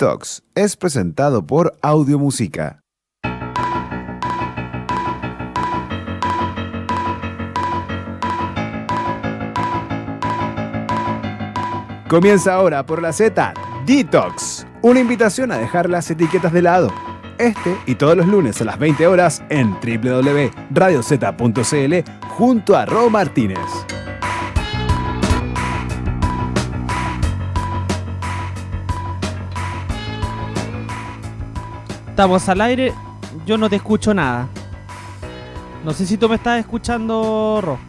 Detox es presentado por Audiomúsica. Comienza ahora por la Z, Detox, una invitación a dejar las etiquetas de lado. Este y todos los lunes a las 20 horas en www.radioz.cl junto a Ro Martínez. Estamos al aire, yo no te escucho nada. No sé si tú me estás escuchando, Ro.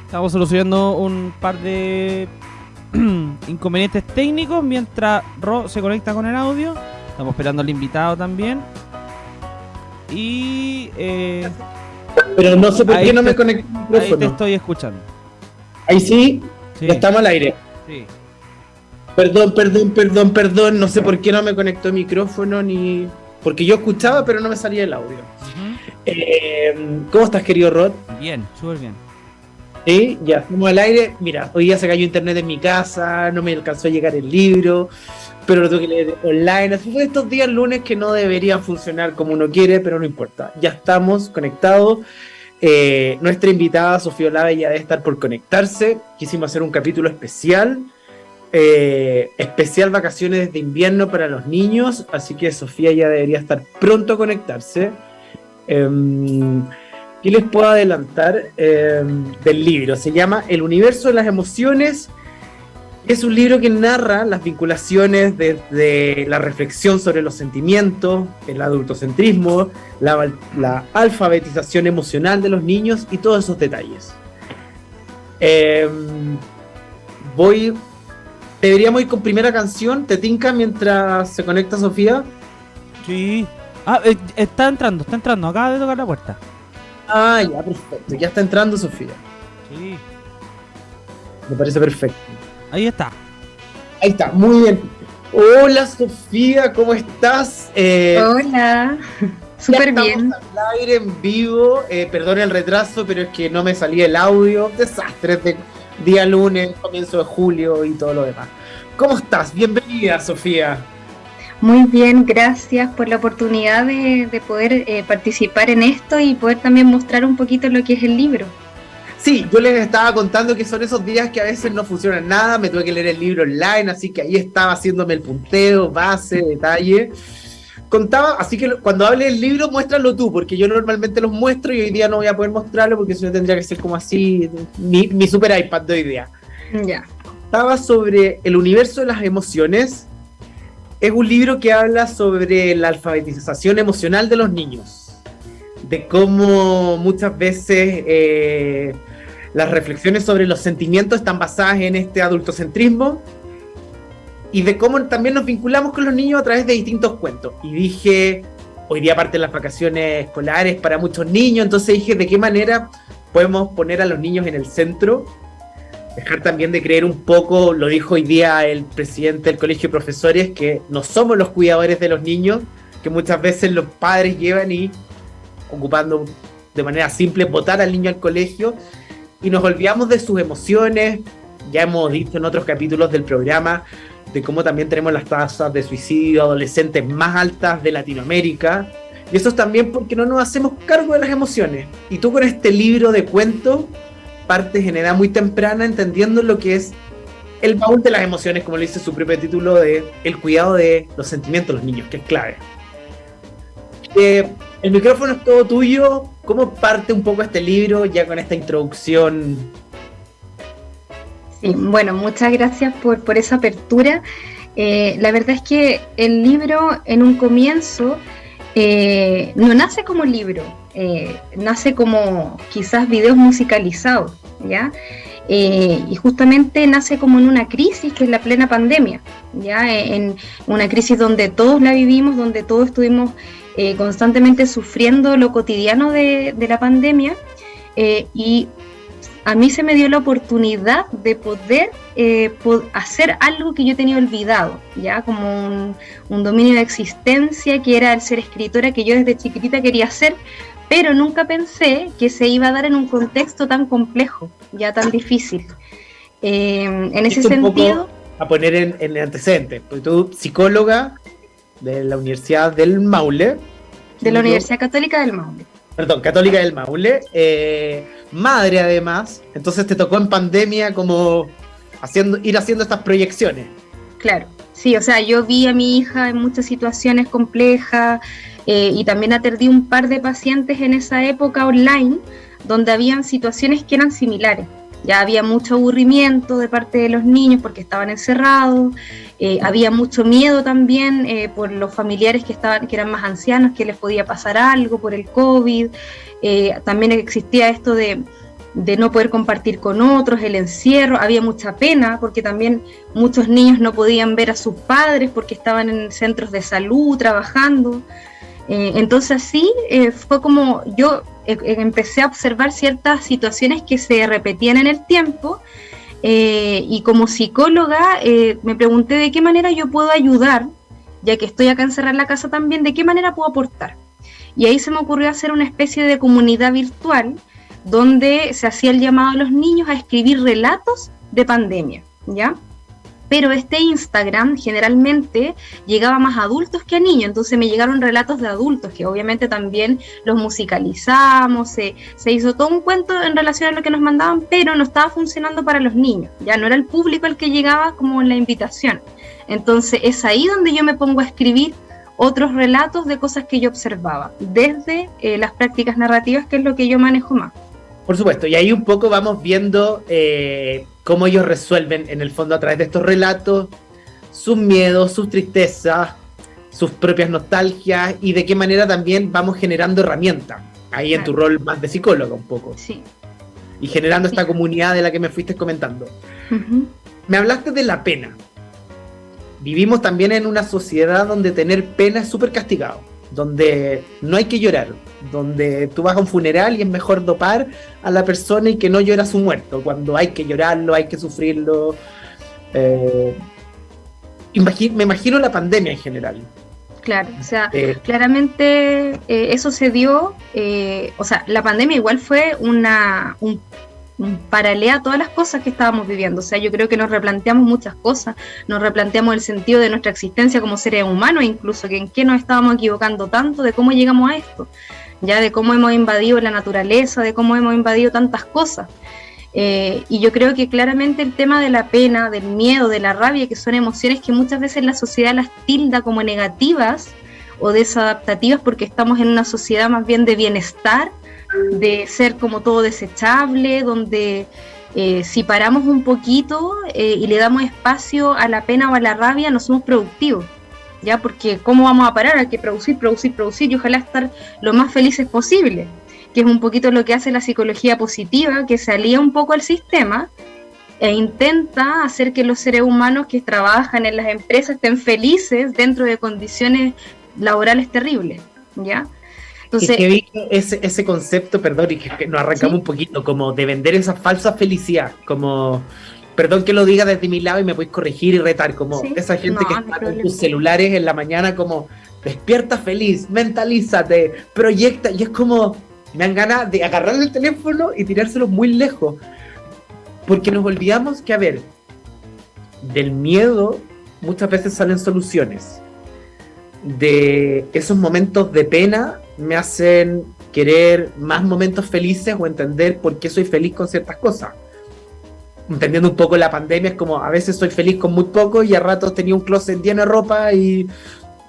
Estamos solucionando un par de inconvenientes técnicos mientras Ro se conecta con el audio. Estamos esperando al invitado también. Y pero no sé por qué no me conecté al micrófono. Ahí te estoy escuchando. Ahí sí, Sí. ya estamos al aire. Sí. Perdón, no sé por qué no me conectó el micrófono ni... Porque yo escuchaba pero no me salía el audio. ¿Cómo estás, querido Rod? Bien, súper bien. Sí, ya estamos al aire. Mira, hoy día se cayó internet en mi casa, no me alcanzó a llegar el libro, pero lo tengo que leer online. Así fue estos días lunes que no deberían funcionar como uno quiere, pero no importa. Ya estamos conectados. Nuestra invitada, Sofía Olave, ya debe estar por conectarse. Quisimos hacer un capítulo especial. Especial vacaciones de invierno para los niños, así que Sofía ya debería estar pronto a conectarse. ¿Qué les puedo adelantar del libro? Se llama El universo de las emociones. Es un libro que narra las vinculaciones desde la reflexión sobre los sentimientos, el adultocentrismo, la alfabetización emocional de los niños y todos esos detalles. Deberíamos ir con primera canción. ¿Te tinca mientras se conecta Sofía? Sí. Está entrando, acaba de tocar la puerta. Ah, ya, perfecto. Ya está entrando Sofía. Sí. Me parece perfecto. Ahí está. Ahí está, muy bien. Hola Sofía, ¿cómo estás? Hola, súper bien. Estamos al aire en vivo. Perdón el retraso, pero es que no me salía el audio. Desastres de día lunes, comienzo de julio y todo lo demás. ¿Cómo estás? Bienvenida, Sofía. Muy bien, gracias por la oportunidad de poder participar en esto y poder también mostrar un poquito lo que es el libro. Sí, yo les estaba contando que son esos días que a veces no funciona nada, me tuve que leer el libro online, así que ahí estaba haciéndome el punteo, base, detalle. Contaba, así que cuando hable del libro, muéstralo tú, porque yo normalmente los muestro y hoy día no voy a poder mostrarlo porque si no tendría que ser como así, mi super iPad de hoy día. Ya. Estaba sobre el universo de las emociones. Es un libro que habla sobre la alfabetización emocional de los niños, de cómo muchas veces las reflexiones sobre los sentimientos están basadas en este adultocentrismo y de cómo también nos vinculamos con los niños a través de distintos cuentos. Y dije, hoy día parten las vacaciones escolares para muchos niños, entonces dije, ¿de qué manera podemos poner a los niños en el centro? Dejar también de creer un poco, lo dijo hoy día el presidente del Colegio de Profesores, que no somos los cuidadores de los niños, que muchas veces los padres llevan y, ocupando de manera simple, botar al niño al colegio, y nos olvidamos de sus emociones. Ya hemos visto en otros capítulos del programa de cómo también tenemos las tasas de suicidio adolescentes más altas de Latinoamérica, y eso es también porque no nos hacemos cargo de las emociones. Y tú con este libro de cuentos partes en edad muy temprana entendiendo lo que es el baúl de las emociones, como le dice su propio título, de el cuidado de los sentimientos de los niños, que es clave. El micrófono es todo tuyo. ¿Cómo parte un poco este libro ya con esta introducción? Sí, bueno, muchas gracias por esa apertura. La verdad es que el libro en un comienzo no nace como libro, nace como quizás videos musicalizados, ¿ya? Y justamente nace como en una crisis que es la plena pandemia, ¿ya? En una crisis donde todos la vivimos, donde todos estuvimos constantemente sufriendo lo cotidiano de la pandemia, y a mí se me dio la oportunidad de poder hacer algo que yo tenía olvidado, ya como un dominio de existencia que era el ser escritora, que yo desde chiquitita quería hacer, pero nunca pensé que se iba a dar en un contexto tan complejo, ya tan difícil. En ese sentido... a poner en antecedentes. Porque tú, psicóloga de la Universidad del Maule. De la Universidad Católica del Maule. Perdón, Católica del Maule. Madre, además. Entonces te tocó en pandemia como ir haciendo estas proyecciones. Claro, sí, o sea, yo vi a mi hija en muchas situaciones complejas y también atendí un par de pacientes en esa época online donde habían situaciones que eran similares. Ya había mucho aburrimiento de parte de los niños porque estaban encerrados, había mucho miedo también por los familiares que eran más ancianos, que les podía pasar algo por el COVID, también existía esto de no poder compartir con otros, el encierro, había mucha pena porque también muchos niños no podían ver a sus padres porque estaban en centros de salud trabajando. Entonces así fue como yo empecé a observar ciertas situaciones que se repetían en el tiempo y como psicóloga me pregunté de qué manera yo puedo ayudar, ya que estoy acá encerrada en la casa también, de qué manera puedo aportar. Y ahí se me ocurrió hacer una especie de comunidad virtual donde se hacía el llamado a los niños a escribir relatos de pandemia, ¿ya? Pero este Instagram generalmente llegaba más a adultos que a niños, entonces me llegaron relatos de adultos, que obviamente también los musicalizamos, se hizo todo un cuento en relación a lo que nos mandaban, pero no estaba funcionando para los niños, ya no era el público el que llegaba como en la invitación. Entonces es ahí donde yo me pongo a escribir otros relatos de cosas que yo observaba, desde las prácticas narrativas, que es lo que yo manejo más. Por supuesto, y ahí un poco vamos viendo cómo ellos resuelven en el fondo a través de estos relatos sus miedos, sus tristezas, sus propias nostalgias y de qué manera también vamos generando herramientas, ahí en tu rol más de psicóloga un poco. Sí. Y generando esta comunidad de la que me fuiste comentando. Uh-huh. Me hablaste de la pena. Vivimos también en una sociedad donde tener pena es súper castigado, donde no hay que llorar, donde tú vas a un funeral y es mejor dopar a la persona y que no llora su muerto, cuando hay que llorarlo, hay que sufrirlo. Me imagino la pandemia en general. Claro, o sea, claramente eso se dio, o sea, la pandemia igual fue un paralelo a todas las cosas que estábamos viviendo. O sea, yo creo que nos replanteamos muchas cosas, nos replanteamos el sentido de nuestra existencia como seres humanos, incluso que en qué nos estábamos equivocando tanto, de cómo llegamos a esto, ya de cómo hemos invadido la naturaleza, de cómo hemos invadido tantas cosas. Y yo creo que claramente el tema de la pena, del miedo, de la rabia, que son emociones que muchas veces la sociedad las tilda como negativas o desadaptativas, porque estamos en una sociedad más bien de bienestar, de ser como todo desechable, donde si paramos un poquito y le damos espacio a la pena o a la rabia, no somos productivos, ¿ya? Porque ¿cómo vamos a parar? Hay que producir y ojalá estar lo más felices posible, que es un poquito lo que hace la psicología positiva, que se alía un poco al sistema e intenta hacer que los seres humanos que trabajan en las empresas estén felices dentro de condiciones laborales terribles, ¿ya? Entonces, es que vi ese concepto, perdón, y que nos arrancamos un poquito, como de vender esa falsa felicidad, como, perdón que lo diga desde mi lado y me podéis corregir y retar, como esa gente que está con tus celulares en la mañana, como, despierta feliz, mentalízate, proyecta, y es como, me dan ganas de agarrar el teléfono y tirárselo muy lejos, porque nos olvidamos que, a ver, del miedo muchas veces salen soluciones, de esos momentos de pena me hacen querer más momentos felices o entender por qué soy feliz con ciertas cosas. Entendiendo un poco la pandemia, es como a veces soy feliz con muy poco y a ratos tenía un closet lleno de ropa, y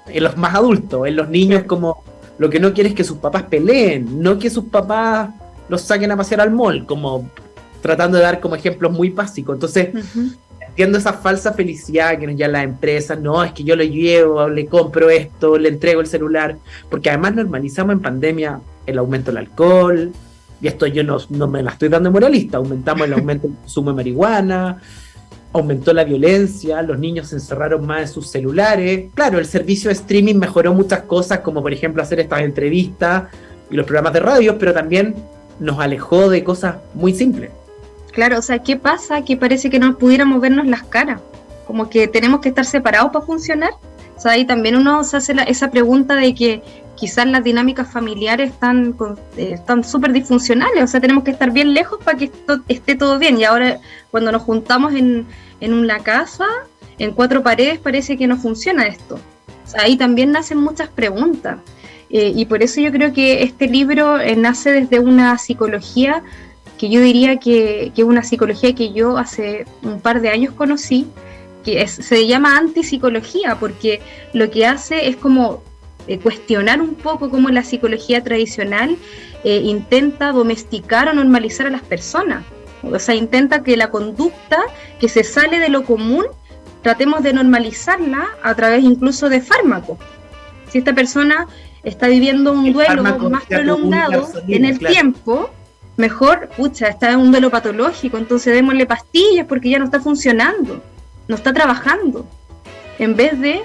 en los más adultos, en los niños, como lo que no quiere es que sus papás peleen, no que sus papás los saquen a pasear al mall, como tratando de dar como ejemplos muy básicos. Entonces, entiendo esa falsa felicidad que nos llevan las empresas, no, es que yo le llevo, le compro esto, le entrego el celular, porque además normalizamos en pandemia el aumento del alcohol, y esto yo no me la estoy dando moralista, aumentamos el aumento del consumo de marihuana, aumentó la violencia, los niños se encerraron más en sus celulares. Claro, el servicio de streaming mejoró muchas cosas, como por ejemplo hacer estas entrevistas y los programas de radio, pero también nos alejó de cosas muy simples. Claro, o sea, ¿qué pasa? Que parece que no pudiéramos vernos las caras, como que tenemos que estar separados para funcionar. O sea, ahí también uno se hace esa pregunta de que quizás las dinámicas familiares están súper disfuncionales, o sea, tenemos que estar bien lejos para que esto esté todo bien. Y ahora, cuando nos juntamos en una casa, en cuatro paredes parece que no funciona esto. O sea, ahí también nacen muchas preguntas. Y por eso yo creo que este libro nace desde una psicología que yo diría que es una psicología que yo hace un par de años conocí, que se llama antipsicología, porque lo que hace es como cuestionar un poco cómo la psicología tradicional intenta domesticar o normalizar a las personas. O sea, intenta que la conducta que se sale de lo común, tratemos de normalizarla a través incluso de fármacos. Si esta persona está viviendo un duelo más prolongado en el tiempo, mejor, está en un duelo patológico, entonces démosle pastillas porque ya no está funcionando, no está trabajando, en vez de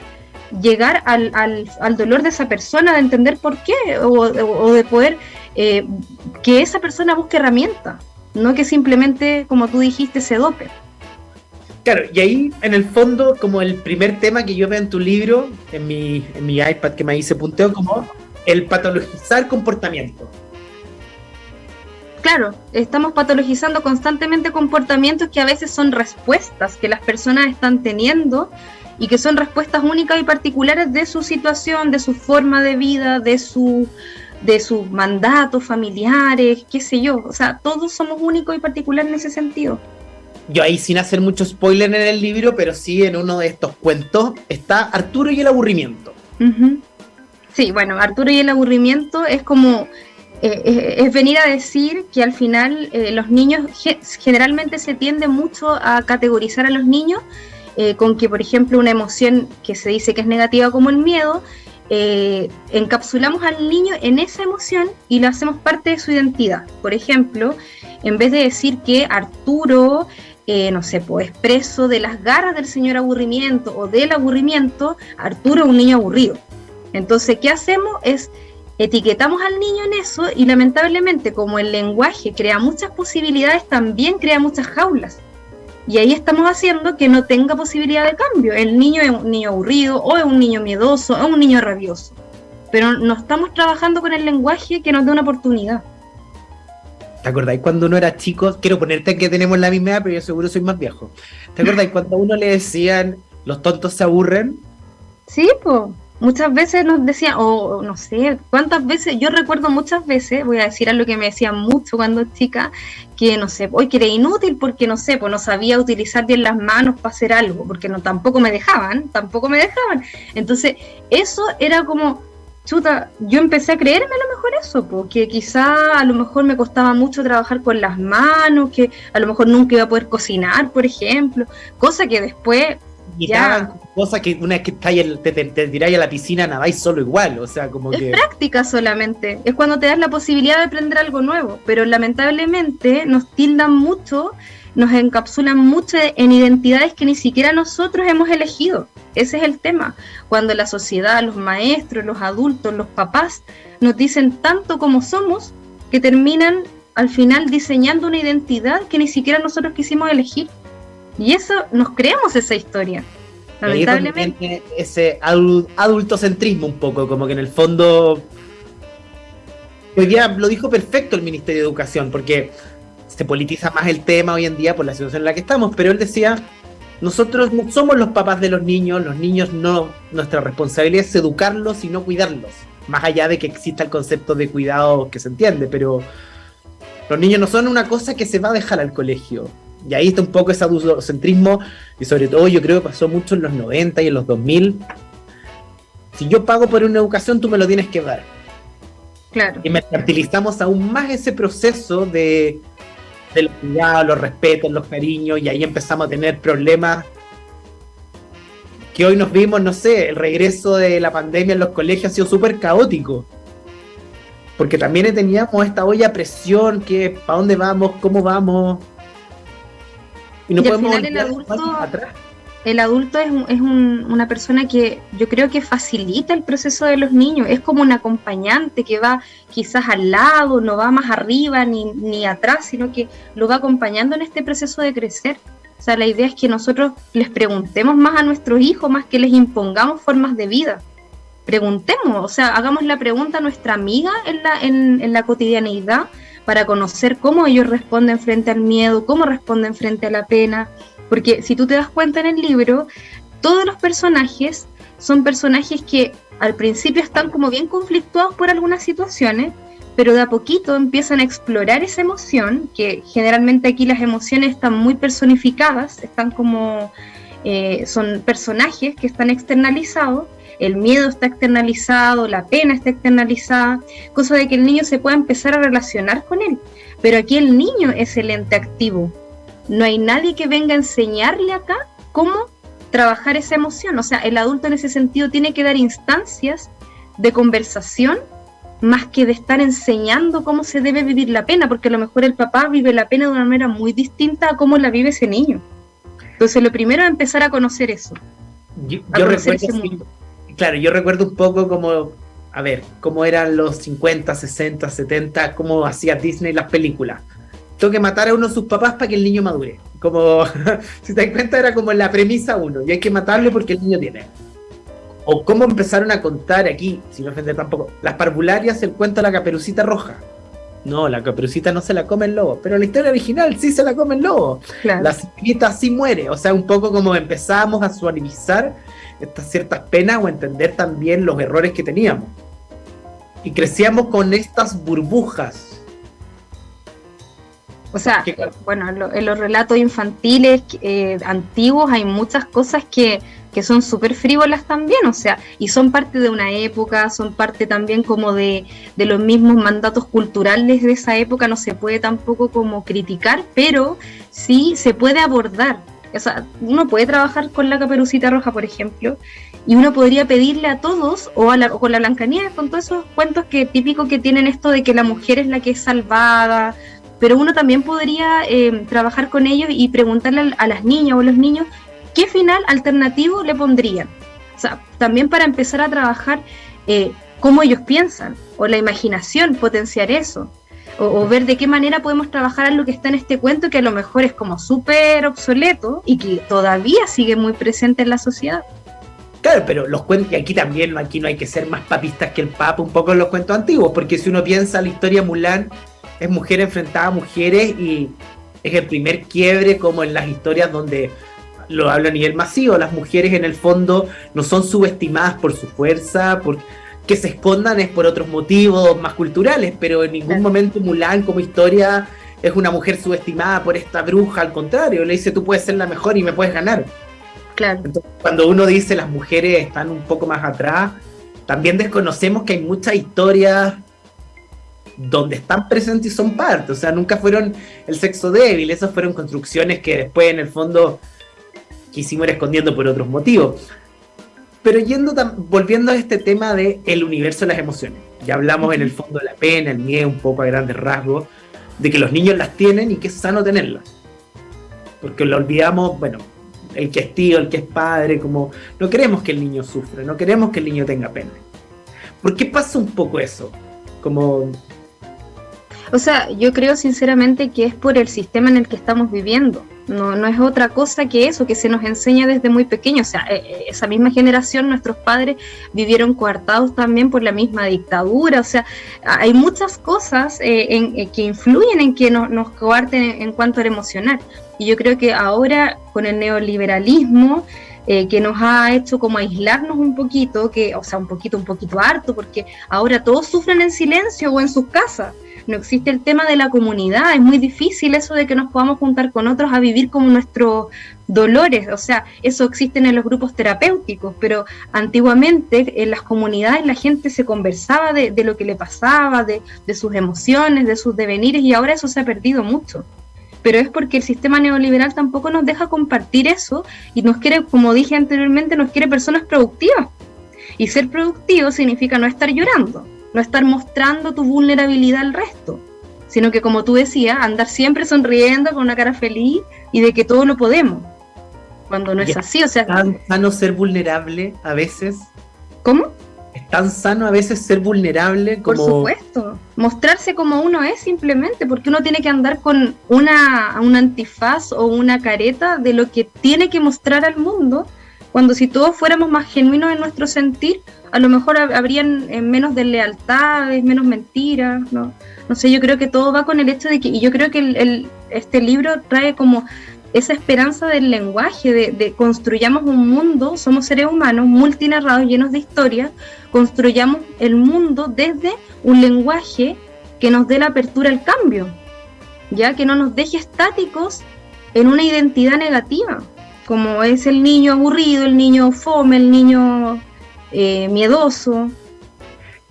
llegar al dolor de esa persona, de entender por qué, o de poder que esa persona busque herramientas, no que simplemente, como tú dijiste, se dope. Claro, y ahí en el fondo, como el primer tema que yo veo en tu libro, en mi iPad que me hice punteo, como el patologizar comportamiento. Claro, estamos patologizando constantemente comportamientos que a veces son respuestas que las personas están teniendo y que son respuestas únicas y particulares de su situación, de su forma de vida, de sus mandatos familiares, qué sé yo. O sea, todos somos únicos y particulares en ese sentido. Yo ahí, sin hacer mucho spoiler en el libro, pero sí en uno de estos cuentos, está Arturo y el aburrimiento. Uh-huh. Sí, bueno, Arturo y el aburrimiento es como... es venir a decir que al final los niños, generalmente se tiende mucho a categorizar a los niños con que, por ejemplo, una emoción que se dice que es negativa como el miedo, encapsulamos al niño en esa emoción y lo hacemos parte de su identidad. Por ejemplo, en vez de decir que Arturo... no sé, pues es preso de las garras del señor aburrimiento o del aburrimiento, Arturo es un niño aburrido. Entonces, ¿qué hacemos? Es etiquetamos al niño en eso y lamentablemente, como el lenguaje crea muchas posibilidades, también crea muchas jaulas. Y ahí estamos haciendo que no tenga posibilidad de cambio. El niño es un niño aburrido, o es un niño miedoso, o es un niño rabioso. Pero no estamos trabajando con el lenguaje que nos dé una oportunidad. ¿Te acordáis cuando uno era chico? Quiero ponerte que tenemos la misma edad, pero yo seguro soy más viejo. ¿Te acordáis cuando a uno le decían los tontos se aburren? Sí, pues. Muchas veces nos decían, o no sé, cuántas veces, yo recuerdo muchas veces, voy a decir algo que me decían mucho cuando chica, que no sé, hoy que era inútil porque no sé, pues no sabía utilizar bien las manos para hacer algo, porque tampoco me dejaban. Entonces, eso era como, chuta, yo empecé a creerme a lo mejor eso, porque quizá a lo mejor me costaba mucho trabajar con las manos, que a lo mejor nunca iba a poder cocinar, por ejemplo, cosa que después... Y estaban cosas que una vez que te tiráis a la piscina nadáis solo igual, o sea, como que... Es práctica solamente, es cuando te das la posibilidad de aprender algo nuevo, pero lamentablemente nos tildan mucho, nos encapsulan mucho en identidades que ni siquiera nosotros hemos elegido. Ese es el tema, cuando la sociedad, los maestros, los adultos, los papás nos dicen tanto como somos, que terminan al final diseñando una identidad que ni siquiera nosotros quisimos elegir. Y eso, nos creamos esa historia, lamentablemente. Ese adultocentrismo un poco, como que en el fondo... Hoy día lo dijo perfecto el Ministerio de Educación, porque se politiza más el tema hoy en día por la situación en la que estamos, pero él decía, nosotros no somos los papás de los niños no, nuestra responsabilidad es educarlos y no cuidarlos, más allá de que exista el concepto de cuidado que se entiende, pero los niños no son una cosa que se va a dejar al colegio. Y ahí está un poco ese adultocentrismo, y sobre todo yo creo que pasó mucho en los 90 y en los 2000. Si yo pago por una educación, tú me lo tienes que dar. Claro. Y mercantilizamos aún más ese proceso de los cuidados, los respetos, los cariños, y ahí empezamos a tener problemas que hoy nos vimos, no sé, el regreso de la pandemia en los colegios ha sido súper caótico. Porque también teníamos esta olla a presión, que ¿para dónde vamos? ¿Cómo vamos? Y no podemos al final el adulto es una persona que yo creo que facilita el proceso de los niños, es como un acompañante que va quizás al lado, no va más arriba ni atrás, sino que lo va acompañando en este proceso de crecer. O sea, la idea es que nosotros les preguntemos más a nuestros hijos, más que les impongamos formas de vida. Preguntemos, o sea, hagamos la pregunta a nuestra amiga en la cotidianeidad, para conocer cómo ellos responden frente al miedo, cómo responden frente a la pena, porque si tú te das cuenta en el libro, todos los personajes son personajes que al principio están como bien conflictuados por algunas situaciones, pero de a poquito empiezan a explorar esa emoción, que generalmente aquí las emociones están muy personificadas, están como, son personajes que están externalizados, el miedo está externalizado, la pena está externalizada, cosa de que el niño se pueda empezar a relacionar con él. Pero aquí el niño es el ente activo, no hay nadie que venga a enseñarle acá cómo trabajar esa emoción. O sea, el adulto en ese sentido tiene que dar instancias de conversación más que de estar enseñando cómo se debe vivir la pena, porque a lo mejor el papá vive la pena de una manera muy distinta a cómo la vive ese niño. Entonces lo primero es empezar a conocer eso. Yo recuerdo, claro, yo recuerdo un poco como, a ver, cómo eran los 50, 60, 70, cómo hacía Disney las películas. Tengo que matar a uno de sus papás para que el niño madure. Como, si te das cuenta, era como la premisa uno, y hay que matarlo porque el niño tiene. O cómo empezaron a contar aquí, sin ofender tampoco, las parvularias, el cuento de la Caperucita Roja. No, la Caperucita no se la come el lobo, pero la historia original sí se la come el lobo. Claro. La Sirenita sí muere. O sea, un poco como empezamos a suavizar estas ciertas penas o entender también los errores que teníamos. Y crecíamos con estas burbujas. O sea, bueno, en los relatos infantiles antiguos hay muchas cosas que son súper frívolas también, o sea, y son parte de una época, son parte también como de los mismos mandatos culturales de esa época, no se puede tampoco como criticar, pero sí se puede abordar. O sea, uno puede trabajar con la Caperucita Roja, por ejemplo, y uno podría pedirle a todos, o con la Blancanieves, con todos esos cuentos típicos que tienen esto de que la mujer es la que es salvada, pero uno también podría trabajar con ellos y preguntarle a las niñas o a los niños qué final alternativo le pondrían. O sea, también para empezar a trabajar cómo ellos piensan, o la imaginación, potenciar eso, o ver de qué manera podemos trabajar en lo que está en este cuento, que a lo mejor es como súper obsoleto y que todavía sigue muy presente en la sociedad. Claro, pero los cuentos, y aquí no hay que ser más papistas que el Papa, un poco en los cuentos antiguos, porque si uno piensa la historia de Mulan, es mujer enfrentada a mujeres y es el primer quiebre como en las historias donde lo hablo a nivel masivo. Las mujeres en el fondo no son subestimadas por su fuerza, que se escondan es por otros motivos más culturales, pero en ningún momento Mulan como historia es una mujer subestimada por esta bruja, al contrario, le dice tú puedes ser la mejor y me puedes ganar. Claro. Entonces, cuando uno dice las mujeres están un poco más atrás, también desconocemos que hay muchas historias donde están presentes y son parte, o sea, nunca fueron el sexo débil, esas fueron construcciones que después en el fondo quisimos ir escondiendo por otros motivos. Pero volviendo a este tema de el universo de las emociones, ya hablamos en el fondo de la pena, el miedo, un poco a grandes rasgos, de que los niños las tienen y que es sano tenerlas, porque lo olvidamos, bueno, el que es tío, el que es padre, como no queremos que el niño sufra, no queremos que el niño tenga pena. ¿Por qué pasa un poco eso? Como... O sea, yo creo sinceramente que es por el sistema en el que estamos viviendo. No es otra cosa que eso, que se nos enseña desde muy pequeño. O sea, esa misma generación, nuestros padres vivieron coartados también por la misma dictadura. O sea, hay muchas cosas que influyen en que nos coarten en cuanto a lo emocional. Y yo creo que ahora con el neoliberalismo, que nos ha hecho como aislarnos un poquito, o sea, un poquito harto, porque ahora todos sufren en silencio o en sus casas. No existe el tema de la comunidad, es muy difícil eso de que nos podamos juntar con otros a vivir como nuestros dolores, o sea, eso existe en los grupos terapéuticos, pero antiguamente en las comunidades la gente se conversaba de lo que le pasaba, de sus emociones, de sus devenires, y ahora eso se ha perdido mucho. Pero es porque el sistema neoliberal tampoco nos deja compartir eso y nos quiere, como dije anteriormente, nos quiere personas productivas. Y ser productivo significa no estar llorando, no estar mostrando tu vulnerabilidad al resto, sino que, como tú decías, andar siempre sonriendo con una cara feliz y de que todo lo podemos, cuando no es así. O sea, ¿es tan sano ser vulnerable a veces? ¿Cómo? ¿Es tan sano a veces ser vulnerable? Por supuesto, mostrarse como uno es simplemente, porque uno tiene que andar con un antifaz o una careta de lo que tiene que mostrar al mundo, cuando si todos fuéramos más genuinos en nuestro sentir, a lo mejor habrían menos deslealtades, menos mentiras, ¿no? No sé, yo creo que todo va con el hecho de que, y yo creo que este libro trae como esa esperanza del lenguaje, de construyamos un mundo, somos seres humanos multinarrados, llenos de historia, construyamos el mundo desde un lenguaje que nos dé la apertura al cambio, ya que no nos deje estáticos en una identidad negativa, como es el niño aburrido, el niño fome, el niño miedoso.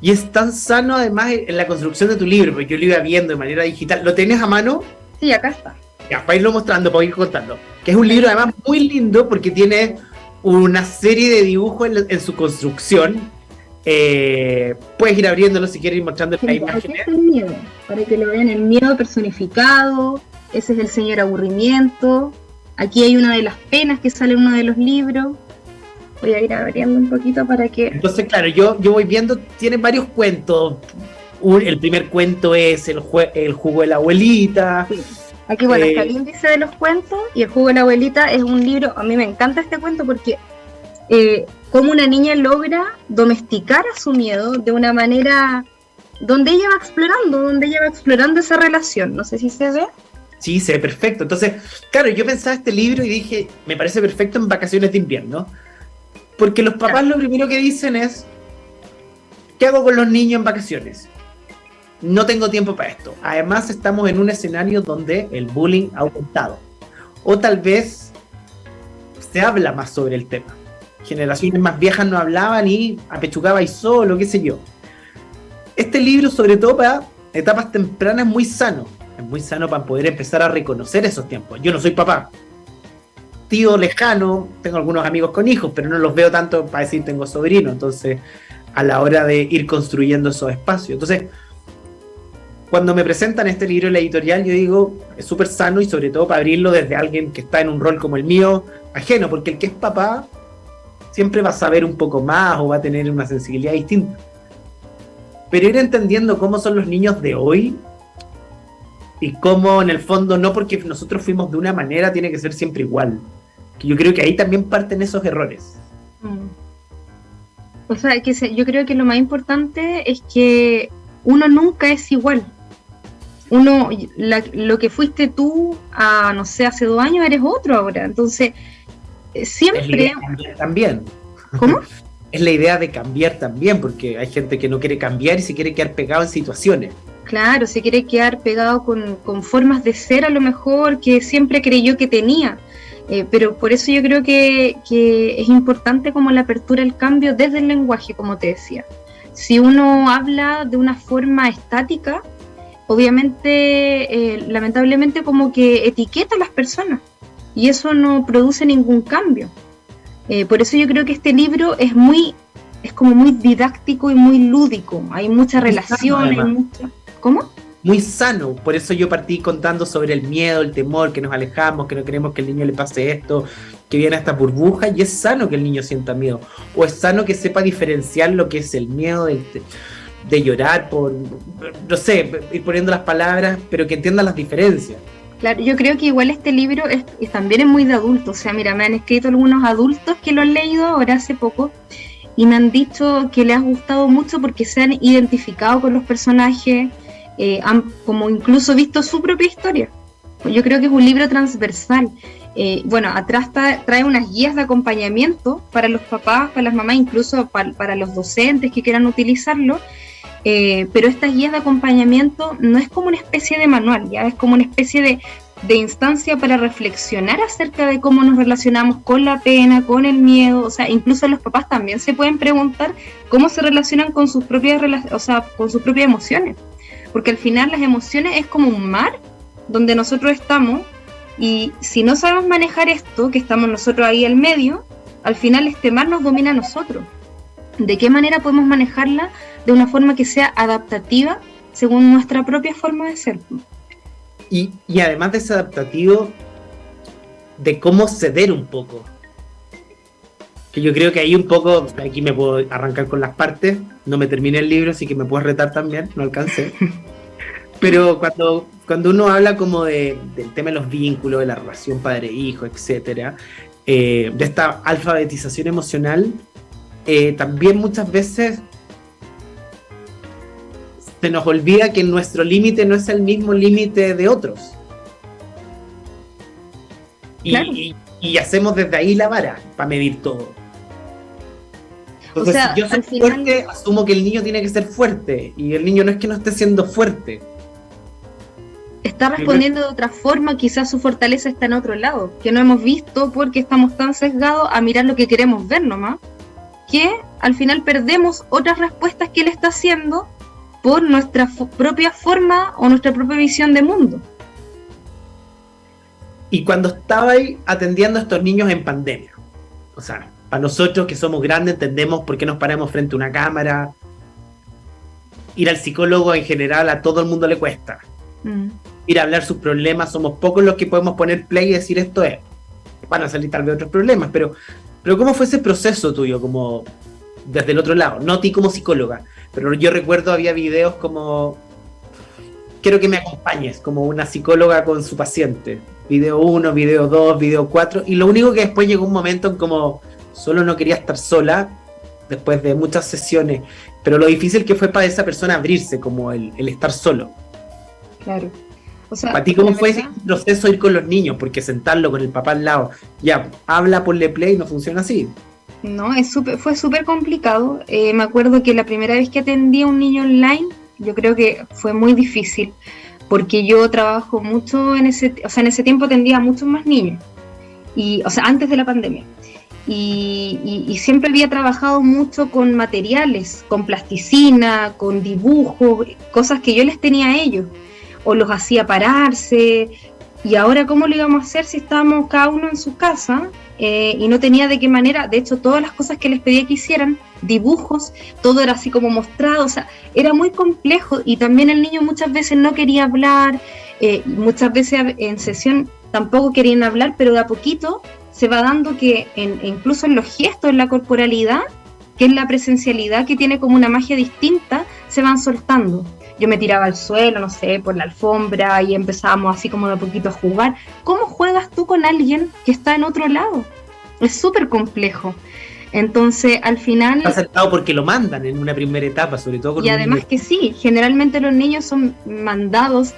Y es tan sano además en la construcción de tu libro, porque yo lo iba viendo de manera digital. ¿Lo tienes a mano? Sí, acá está. Ya, para irlo mostrando, para ir contando. Que es un libro además muy lindo porque tiene una serie de dibujos en su construcción. Puedes ir abriéndolo si quieres ir mostrando la imagen. Aquí está el miedo, para que lo vean, el miedo personificado. Ese es el señor aburrimiento. Aquí hay una de las penas que sale en uno de los libros. Voy a ir abriendo un poquito para que... Entonces, claro, yo voy viendo, tiene varios cuentos. El primer cuento es el jugo de la abuelita. Sí. Aquí, bueno, está el índice de los cuentos y el jugo de la abuelita es un libro, a mí me encanta este cuento porque cómo una niña logra domesticar a su miedo de una manera donde ella va explorando esa relación. No sé si se ve. Sí, se ve perfecto. Entonces, claro, yo pensaba este libro y dije, me parece perfecto en vacaciones de invierno. Porque los papás lo primero que dicen es, ¿qué hago con los niños en vacaciones? No tengo tiempo para esto. Además estamos en un escenario donde el bullying ha aumentado. O tal vez se habla más sobre el tema. Generaciones más viejas no hablaban y apechugaba y solo, qué sé yo. Este libro, sobre todo para etapas tempranas, es muy sano. Es muy sano para poder empezar a reconocer esos tiempos. Yo no soy papá. Tío lejano, tengo algunos amigos con hijos, pero no los veo tanto para decir tengo sobrino. Entonces, a la hora de ir construyendo esos espacios. Entonces, cuando me presentan este libro en la editorial, yo digo, es súper sano y sobre todo para abrirlo desde alguien que está en un rol como el mío, ajeno, porque el que es papá siempre va a saber un poco más o va a tener una sensibilidad distinta. Pero ir entendiendo cómo son los niños de hoy y cómo en el fondo no porque nosotros fuimos de una manera tiene que ser siempre igual. Que yo creo que ahí también parten esos errores. O sea, yo creo que lo más importante es que uno nunca es igual. Lo que fuiste tú no sé, hace 2 años, eres otro ahora. Entonces, siempre... También. ¿Cómo? Es la idea de cambiar también, porque hay gente que no quiere cambiar y se quiere quedar pegado en situaciones. Claro, se quiere quedar pegado con formas de ser a lo mejor que siempre creyó que tenía. Pero por eso yo creo que es importante como la apertura al cambio desde el lenguaje, como te decía. Si uno habla de una forma estática, obviamente, lamentablemente como que etiqueta a las personas y eso no produce ningún cambio. Por eso yo creo que este libro es como muy didáctico y muy lúdico. Hay mucha relación, hay mucha... ¿Cómo? Muy sano, por eso yo partí contando sobre el miedo, el temor, que nos alejamos, que no queremos que al niño le pase esto, que viene a esta burbuja, y es sano que el niño sienta miedo, o es sano que sepa diferenciar lo que es el miedo de llorar por, no sé, ir poniendo las palabras, pero que entienda las diferencias. Claro, yo creo que igual este libro también es muy de adultos, o sea, mira, me han escrito algunos adultos que lo han leído ahora hace poco, y me han dicho que les ha gustado mucho porque se han identificado con los personajes, han como incluso visto su propia historia. Yo creo que es un libro transversal. Bueno, atrás trae unas guías de acompañamiento para los papás, para las mamás, incluso para los docentes que quieran utilizarlo, pero estas guías de acompañamiento no es como una especie de manual, ya es como una especie de instancia para reflexionar acerca de cómo nos relacionamos con la pena, con el miedo. O sea, incluso los papás también se pueden preguntar cómo se relacionan con sus propias emociones, porque al final las emociones es como un mar donde nosotros estamos, y si no sabemos manejar esto, que estamos nosotros ahí al medio, al final este mar nos domina a nosotros. ¿De qué manera podemos manejarla de una forma que sea adaptativa según nuestra propia forma de ser? Y además de ese adaptativo, de cómo ceder un poco. Que yo creo que ahí un poco, aquí me puedo arrancar con las partes, no me terminé el libro, así que me puedes retar también, no alcancé. Pero cuando uno habla como del tema de los vínculos, de la relación padre-hijo, etcétera, de esta alfabetización emocional, también muchas veces se nos olvida que nuestro límite no es el mismo límite de otros. Y, Claro. y hacemos desde ahí la vara para medir todo. Entonces, O sea, si yo soy al final- fuerte, asumo que el niño tiene que ser fuerte. Y el niño no es que no esté siendo fuerte. Está respondiendo de otra forma, quizás su fortaleza está en otro lado, que no hemos visto porque estamos tan sesgados a mirar lo que queremos ver nomás, que al final perdemos otras respuestas que él está haciendo por nuestra propia forma o nuestra propia visión de mundo. Y cuando estaba ahí atendiendo a estos niños en pandemia, o sea, para nosotros que somos grandes entendemos por qué nos paramos frente a una cámara. Ir al psicólogo en general a todo el mundo le cuesta. Ir a hablar sus problemas, somos pocos los que podemos poner play y decir esto es. Van a salir tal vez otros problemas, pero ¿cómo fue ese proceso tuyo como desde el otro lado? No a ti como psicóloga, pero yo recuerdo había videos como quiero que me acompañes, como una psicóloga con su paciente. Video 1, video 2, video 4, y lo único que después llegó un momento en como solo no quería estar sola después de muchas sesiones, pero lo difícil que fue para esa persona abrirse, como el estar solo. Claro. O sea, ¿Para ti cómo la fue verdad, ese proceso ir con los niños? Porque sentarlo con el papá al lado, ya, habla, ponle play, no funciona así. no, fue súper complicado. Me acuerdo que la primera vez que atendí a un niño online, yo creo que fue muy difícil, porque yo trabajo mucho en ese tiempo atendía a muchos más niños, antes de la pandemia. Y siempre había trabajado mucho con materiales, con plasticina, con dibujos, cosas que yo les tenía a ellos, o los hacía pararse. Y ahora, ¿cómo lo íbamos a hacer si estábamos cada uno en su casa? Y no tenía de qué manera. De hecho, todas las cosas que les pedía que hicieran, dibujos, todo era así como mostrado, o sea, era muy complejo. Y también el niño muchas veces no quería hablar, muchas veces en sesión tampoco querían hablar, pero de a poquito se va dando que incluso en los gestos, en la corporalidad, que es la presencialidad, que tiene como una magia distinta, se van soltando. Yo me tiraba al suelo, no sé, por la alfombra, y empezábamos así como de a poquito a jugar. ¿Cómo juegas tú con alguien que está en otro lado? Es súper complejo. Entonces, al final... Está sentado porque lo mandan en una primera etapa, sobre todo con Y un además niño. que sí, generalmente los niños son mandados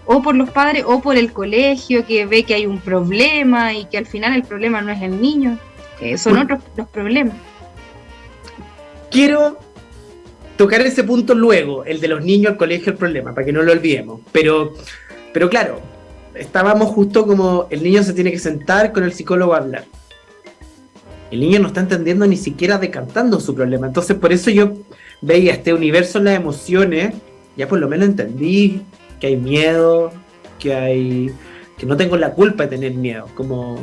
o por los padres o por el colegio, que ve que hay un problema y que al final el problema no es el niño, son otros los problemas. Quiero tocar ese punto luego, el de los niños, el colegio, el problema, para que no lo olvidemos. Pero claro, estábamos justo como el niño se tiene que sentar con el psicólogo a hablar. El niño no está entendiendo ni siquiera decantando su problema. Entonces, por eso yo veía este universo en las emociones, ya por lo menos entendí que hay miedo, que no tengo la culpa de tener miedo. Como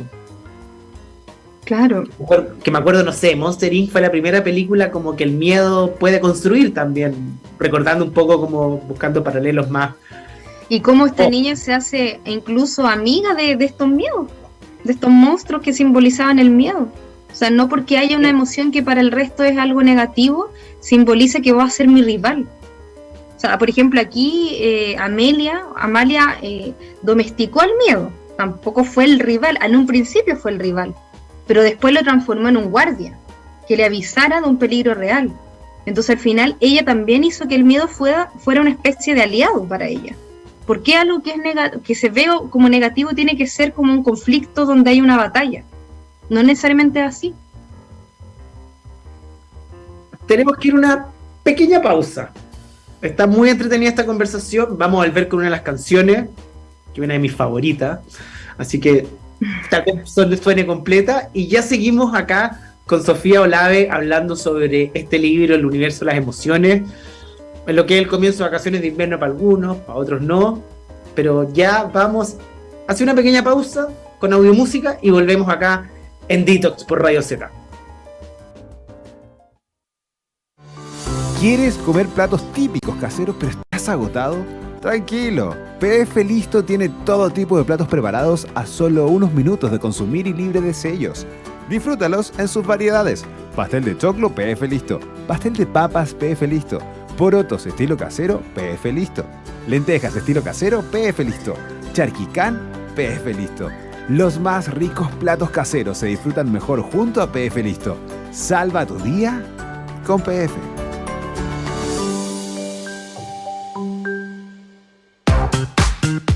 Claro, que me acuerdo, no sé, Monster Inc. fue la primera película como que el miedo puede construir también, recordando un poco como buscando paralelos más. y cómo esta niña se hace incluso amiga de estos miedos, de estos monstruos que simbolizaban el miedo. O sea, no porque haya una emoción que para el resto es algo negativo, simboliza que va a ser mi rival. O sea, por ejemplo, aquí Amalia domesticó al miedo. Tampoco fue el rival, en un principio fue el rival, pero después lo transformó en un guardia, que le avisara de un peligro real. Entonces al final ella también hizo que el miedo fuera una especie de aliado para ella. ¿Por qué algo que que se ve como negativo tiene que ser como un conflicto donde hay una batalla? No necesariamente así. Tenemos que ir a una pequeña pausa. Está muy entretenida esta conversación. Vamos a volver con una de las canciones, que es una de mis favoritas. Así que tal vez suene completa. Y ya seguimos acá con Sofía Olave hablando sobre este libro, El universo de las emociones. En lo que es el comienzo de vacaciones de invierno para algunos, para otros no. Pero ya vamos a hacer una pequeña pausa con audiomúsica y volvemos acá en Detox por Radio Z. ¿Quieres comer platos típicos caseros pero estás agotado? Tranquilo, PF Listo tiene todo tipo de platos preparados a solo unos minutos de consumir y libre de sellos. Disfrútalos en sus variedades. Pastel de choclo, PF Listo. Pastel de papas, PF Listo. Porotos estilo casero, PF Listo. Lentejas estilo casero, PF Listo. Charquicán, PF Listo. Los más ricos platos caseros se disfrutan mejor junto a PF Listo. Salva tu día con PF.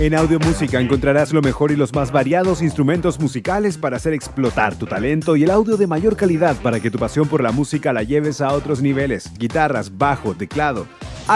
En Audio Música encontrarás lo mejor y los más variados instrumentos musicales para hacer explotar tu talento y el audio de mayor calidad para que tu pasión por la música la lleves a otros niveles. Guitarras, bajo, teclado.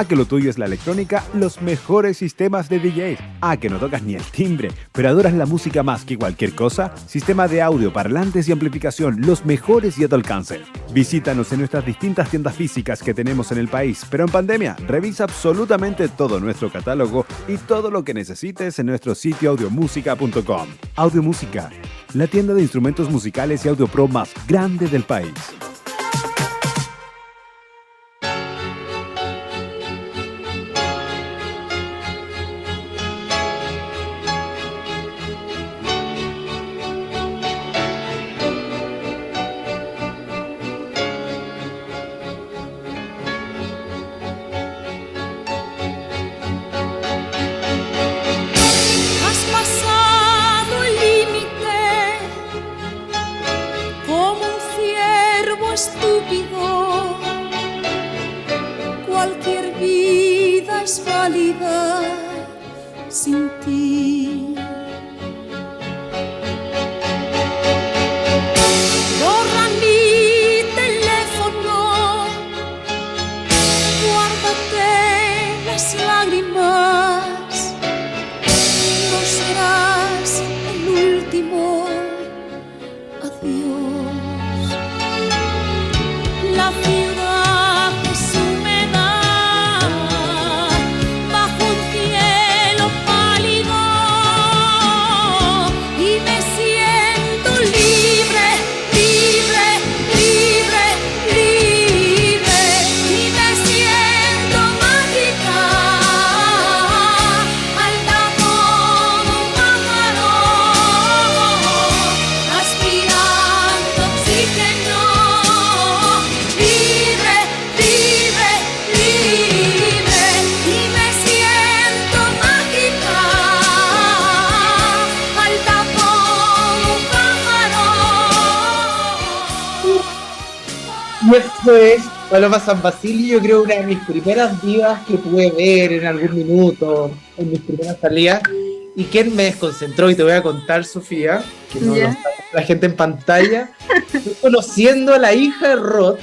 Que lo tuyo es la electrónica, los mejores sistemas de DJs. Que no tocas ni el timbre, pero adoras la música más que cualquier cosa. Sistema de audio, parlantes y amplificación, los mejores y a tu alcance. Visítanos en nuestras distintas tiendas físicas que tenemos en el país, pero en pandemia, revisa absolutamente todo nuestro catálogo y todo lo que necesites en nuestro sitio audiomusica.com. Audio Música, la tienda de instrumentos musicales y audio pro más grande del país. Estúpido, cualquier vida es válida sin ti. Borra mi teléfono, guárdate las lágrimas, no serás el último adiós. La ciudad es humedad bajo un cielo pálido y me siento libre, libre, libre, libre y me siento mágica, alta como un pájaro, aspirando oxígeno. Y esto es Paloma San Basilio, yo creo una de mis primeras divas que pude ver en algún minuto, en mis primeras salidas. Y quien me desconcentró, y te voy a contar, Sofía, que no lo sabe la gente en pantalla, estoy conociendo a la hija de Rod,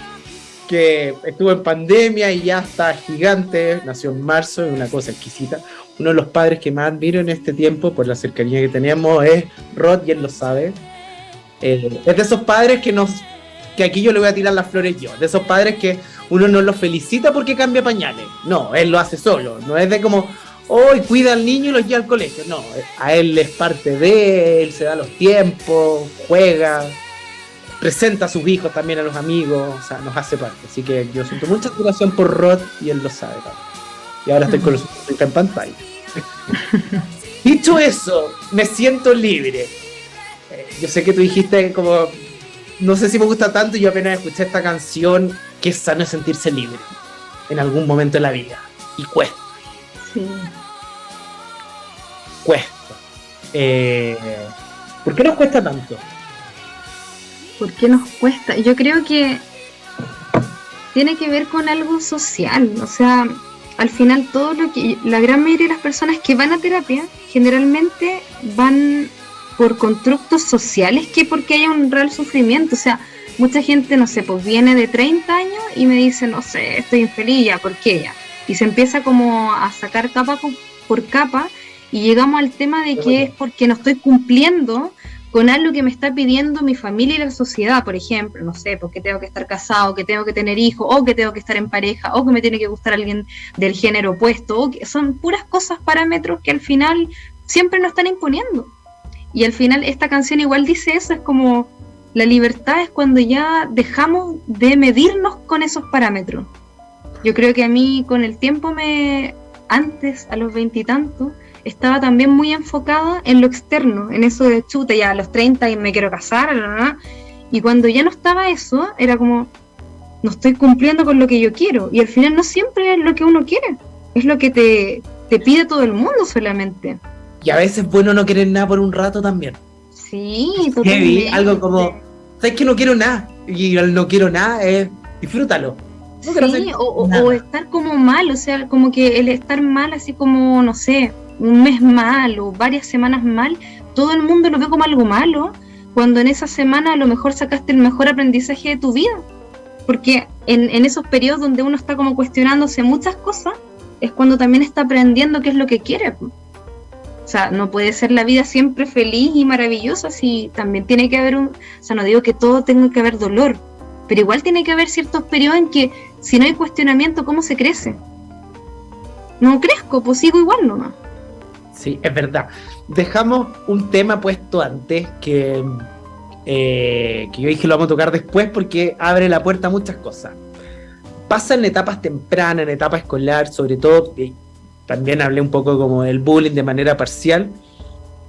que estuvo en pandemia y ya está gigante, nació en marzo, es una cosa exquisita. Uno de los padres que más admiro en este tiempo, por la cercanía que teníamos, es Rod, y él lo sabe. Es de esos padres que aquí yo le voy a tirar las flores yo, de esos padres que uno no los felicita porque cambia pañales, no, él lo hace solo, no es de como, hoy cuida al niño y lo lleva al colegio, no, a él es parte de él, se da los tiempos, juega, presenta a sus hijos también a los amigos, o sea, nos hace parte, así que yo siento mucha admiración por Rod y él lo sabe también. Y ahora estoy con los en pantalla. Dicho eso, me siento libre. Yo sé que tú dijiste como, no sé si me gusta tanto, y yo apenas escuché esta canción, que es sano sentirse libre en algún momento de la vida. Y cuesta. Sí. Cuesta. ¿Por qué nos cuesta tanto? ¿Por qué nos cuesta? Yo creo que tiene que ver con algo social. O sea, al final la gran mayoría de las personas que van a terapia generalmente van por constructos sociales que porque haya un real sufrimiento. O sea, mucha gente, no sé, pues viene de 30 años y me dice, no sé, estoy infeliz ya, ¿por qué ya? Y se empieza como a sacar capa por capa y llegamos al tema de que es porque no estoy cumpliendo con algo que me está pidiendo mi familia y la sociedad, por ejemplo, no sé, porque tengo que estar casado, que tengo que tener hijos, o que tengo que estar en pareja, o que me tiene que gustar alguien del género opuesto, o que son puras cosas, parámetros que al final siempre nos están imponiendo. Y al final esta canción igual dice eso, es como la libertad es cuando ya dejamos de medirnos con esos parámetros. Yo creo que a mí con el tiempo antes, a los 20 y tantos, estaba también muy enfocada en lo externo, en eso de chuta, ya a los 30 y me quiero casar, ¿no? Y cuando ya no estaba eso, era como, no estoy cumpliendo con lo que yo quiero, y al final no siempre es lo que uno quiere, es lo que te pide todo el mundo solamente. Y a veces es bueno no querer nada por un rato también. Sí, totalmente. Algo como, ¿sabes que no quiero nada? Y el no quiero nada es, disfrútalo. No sí, o estar como mal, o sea, como que el estar mal así como, no sé, un mes mal o varias semanas mal, todo el mundo lo ve como algo malo, cuando en esa semana a lo mejor sacaste el mejor aprendizaje de tu vida. Porque en esos periodos donde uno está como cuestionándose muchas cosas, es cuando también está aprendiendo qué es lo que quiere. O sea, no puede ser la vida siempre feliz y maravillosa, si también tiene que haber o sea, no digo que todo tenga que haber dolor, pero igual tiene que haber ciertos periodos en que si no hay cuestionamiento, ¿cómo se crece? No crezco, pues sigo igual nomás. Sí, es verdad. Dejamos un tema puesto antes que yo dije lo vamos a tocar después porque abre la puerta a muchas cosas. Pasa en etapas tempranas, en etapa escolar, sobre todo, también hablé un poco como del bullying de manera parcial.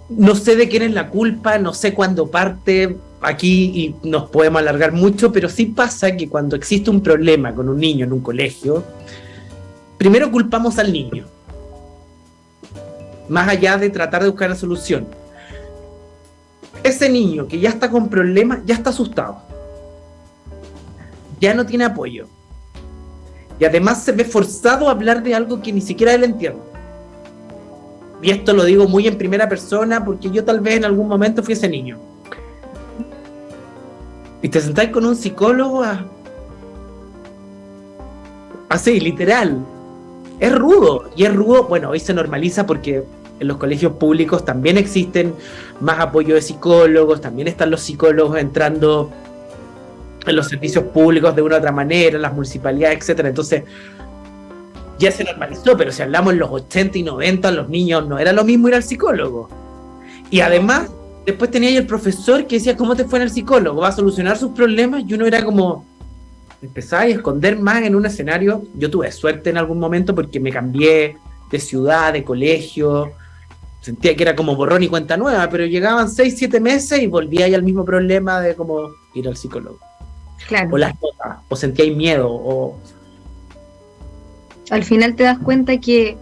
No sé de quién es la culpa, no sé cuándo parte aquí y nos podemos alargar mucho, pero sí pasa que cuando existe un problema con un niño en un colegio, primero culpamos al niño, más allá de tratar de buscar la solución. Ese niño que ya está con problemas, ya está asustado, ya no tiene apoyo, y además se ve forzado a hablar de algo que ni siquiera él entiende. Y esto lo digo muy en primera persona porque yo tal vez en algún momento fui ese niño. Y te sentás con un psicólogo así, literal. Es rudo. Y es rudo, bueno, hoy se normaliza porque en los colegios públicos también existen más apoyo de psicólogos, también están los psicólogos entrando en los servicios públicos de una u otra manera, en las municipalidades, etcétera. Entonces, ya se normalizó, pero si hablamos en los 80 y 90, los niños no era lo mismo ir al psicólogo. Y además, después tenía ahí el profesor que decía, ¿cómo te fue en el psicólogo? ¿Va a solucionar sus problemas? Y uno era como, empezaba a esconder más en un escenario. Yo tuve suerte en algún momento porque me cambié de ciudad, de colegio, sentía que era como borrón y cuenta nueva, pero llegaban 6, 7 meses y volvía ahí al mismo problema de como ir al psicólogo. Claro. O las notas, o sentíais miedo, o... Al final te das cuenta que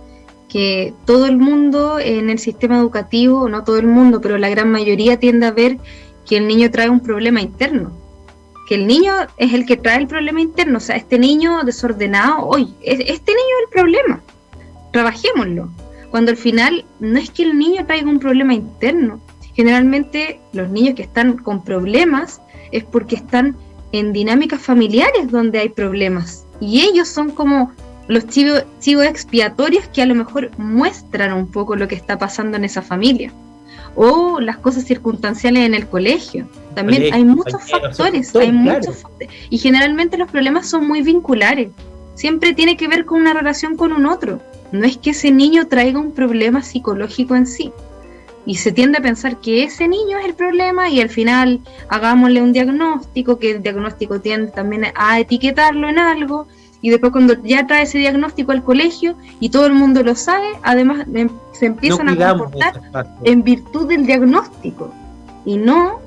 todo el mundo en el sistema educativo, no todo el mundo, pero la gran mayoría tiende a ver que el niño trae un problema interno. Que el niño es el que trae el problema interno. O sea, este niño desordenado, hoy, este niño es el problema. Trabajémoslo. Cuando al final no es que el niño traiga un problema interno. Generalmente los niños que están con problemas es porque están en dinámicas familiares donde hay problemas. Y ellos son como los chivos expiatorios que a lo mejor muestran un poco lo que está pasando en esa familia. O las cosas circunstanciales en el colegio. También hay muchos factores, y generalmente los problemas son muy vinculares. Siempre tiene que ver con una relación con un otro. No es que ese niño traiga un problema psicológico en sí. Y se tiende a pensar que ese niño es el problema y al final hagámosle un diagnóstico, que el diagnóstico tiende también a etiquetarlo en algo. Y después cuando ya trae ese diagnóstico al colegio y todo el mundo lo sabe, además se empiezan a comportar en virtud del diagnóstico y no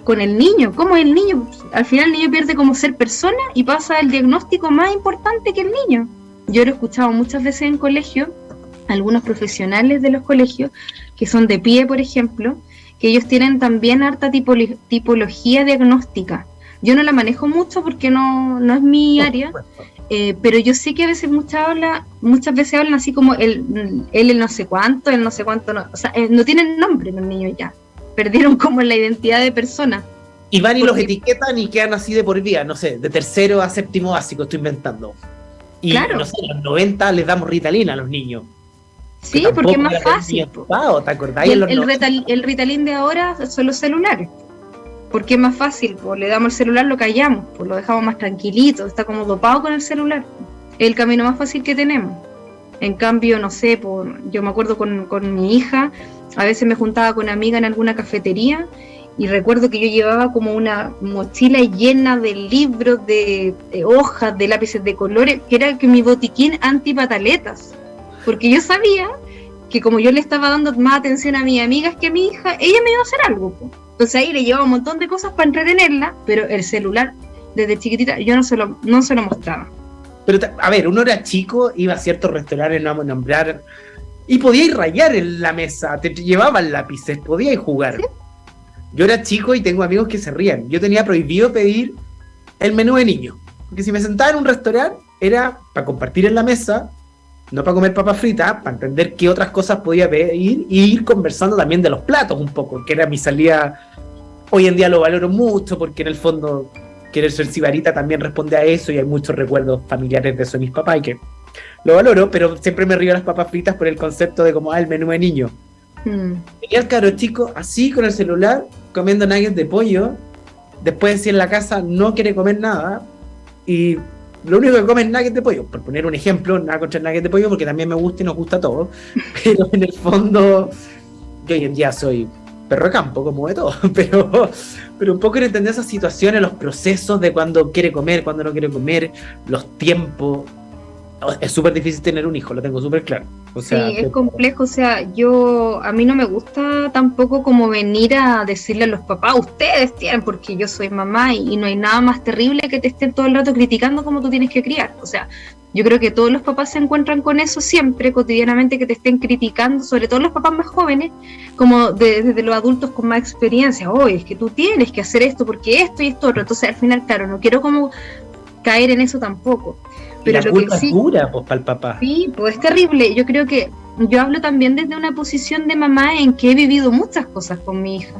con el niño. ¿Cómo es el niño? Al final el niño pierde como ser persona y pasa el diagnóstico más importante que el niño. Yo lo he escuchado muchas veces en colegio, algunos profesionales de los colegios que son de pie, por ejemplo, que ellos tienen también harta tipología diagnóstica. Yo no la manejo mucho porque no es mi área. Pero yo sé que a veces muchas veces hablan así como el no sé cuánto, no, o sea, no tienen nombre los niños ya, perdieron como la identidad de persona. Y van y los etiquetan y quedan así de por vida, no sé, de tercero a séptimo básico, estoy inventando. Y claro, no sé, en los 90 les damos Ritalin a los niños. Sí, porque es más fácil. ¿Te acordáis? El Ritalin de ahora son los celulares. Porque es más fácil, pues le damos el celular, lo callamos, pues lo dejamos más tranquilito, está como dopado con el celular. Es el camino más fácil que tenemos. En cambio, no sé, pues, yo me acuerdo con mi hija, a veces me juntaba con amiga en alguna cafetería y recuerdo que yo llevaba como una mochila llena de libros, de hojas, de lápices de colores, que era que mi botiquín antipataletas. Porque yo sabía que como yo le estaba dando más atención a mis amigas que a mi hija, ella me iba a hacer algo, pues. Entonces ahí le llevaba un montón de cosas para entretenerla, pero el celular, desde chiquitita, yo no se lo mostraba. Pero, a ver, uno era chico, iba a ciertos restaurantes, no vamos a nombrar, y podíais rayar en la mesa, te llevaban lápices, podíais jugar. ¿Sí? Yo era chico y tengo amigos que se rían. Yo tenía prohibido pedir el menú de niño, porque si me sentaba en un restaurante, era para compartir en la mesa, no para comer papas fritas, para entender qué otras cosas podía pedir y ir conversando también de los platos un poco, que era mi salida. Hoy en día lo valoro mucho porque en el fondo querer ser sibarita también responde a eso y hay muchos recuerdos familiares de eso de mis papás y que lo valoro, pero siempre me río las papas fritas por el concepto de como, el menú de niño. Tenía el cabro chico así con el celular, comiendo nuggets de pollo, después si en la casa no quiere comer nada y lo único que come es nuggets de pollo, por poner un ejemplo, nada contra el nuggets de pollo porque también me gusta y nos gusta a todos, pero en el fondo yo hoy en día soy perro de campo, como de todo, pero un poco en entender esas situaciones, los procesos de cuando quiere comer, cuando no quiere comer, los tiempos. Es súper difícil tener un hijo, lo tengo súper claro. O sea, sí, es complejo, o sea, a mí no me gusta tampoco como venir a decirle a los papás, ustedes tienen, porque yo soy mamá y no hay nada más terrible que te estén todo el rato criticando cómo tú tienes que criar. O sea, yo creo que todos los papás se encuentran con eso siempre, cotidianamente, que te estén criticando, sobre todo los papás más jóvenes, como desde los adultos con más experiencia. Oye, es que tú tienes que hacer esto porque esto y esto otro. Entonces, al final, claro, no quiero como caer en eso tampoco. Pero la culpa es dura, pues, para el papá. Sí, pues es terrible. Yo creo que yo hablo también desde una posición de mamá en que he vivido muchas cosas con mi hija,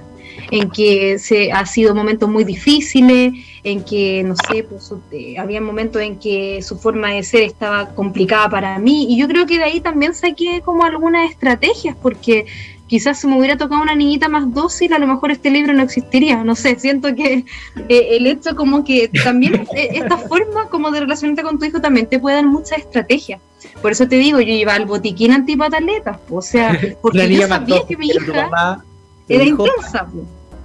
en que ha sido momentos muy difíciles, en que, no sé, pues, había momentos en que su forma de ser estaba complicada para mí, y yo creo que de ahí también saqué como algunas estrategias, porque quizás si me hubiera tocado una niñita más dócil, a lo mejor este libro no existiría, no sé, siento que el hecho como que también esta forma como de relacionarte con tu hijo también te puede dar muchas estrategias. Por eso te digo, yo iba al botiquín antipataletas, o sea, porque yo sabía que mi hija era intensa.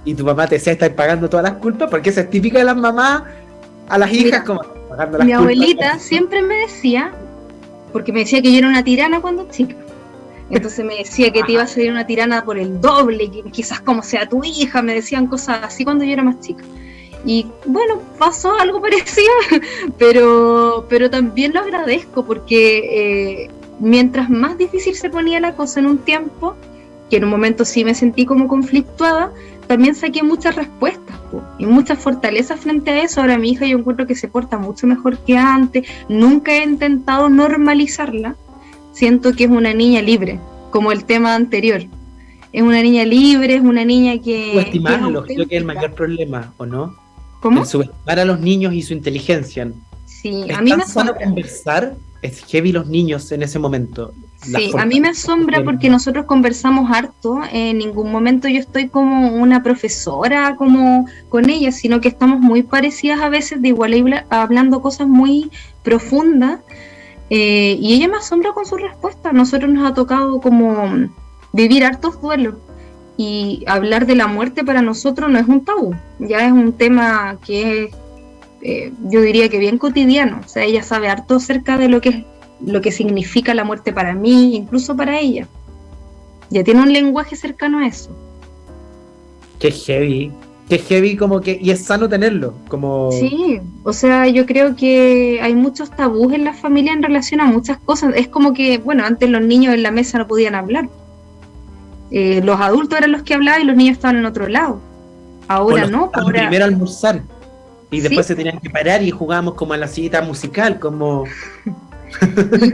Y tu mamá te decía, estás pagando todas las culpas, porque esa es típica de las mamás a las hijas. Mira, como pagando las mi culpas. Abuelita siempre me decía, porque me decía que yo era una tirana cuando chica, entonces me decía que te iba a salir una tirana por el doble, que quizás como sea tu hija, me decían cosas así cuando yo era más chica. Y bueno, pasó algo parecido, pero también lo agradezco porque mientras más difícil se ponía la cosa en un tiempo, que en un momento sí me sentí como conflictuada, también saqué muchas respuestas y muchas fortalezas frente a eso. Ahora mi hija yo encuentro que se porta mucho mejor que antes, nunca he intentado normalizarla. Siento que es una niña libre, como el tema anterior. Es una niña libre, es una niña que... Subestimarlos, creo que es el mayor problema, ¿o no? ¿Cómo? El subestimar a los niños y su inteligencia. Sí, es a mí tan me asombra. Conversar, es heavy los niños en ese momento. Sí, a mí me asombra porque nosotros conversamos harto, en ningún momento yo estoy como una profesora como con ella, sino que estamos muy parecidas a veces, de igual hablando cosas muy profundas. Y ella me asombra con su respuesta. A nosotros nos ha tocado como vivir hartos duelos y hablar de la muerte para nosotros no es un tabú, ya es un tema que es, yo diría que bien cotidiano. O sea, ella sabe harto acerca de lo que significa la muerte para mí, incluso para ella. Ya tiene un lenguaje cercano a eso. Qué heavy como que, y es sano tenerlo, como... Sí, o sea, yo creo que hay muchos tabús en la familia en relación a muchas cosas. Es como que, bueno, antes los niños en la mesa no podían hablar. Los adultos eran los que hablaban y los niños estaban en otro lado. Ahora no. Ahora... Primero almorzar y después ¿Sí? se tenían que parar y jugábamos como a la sillita musical, como...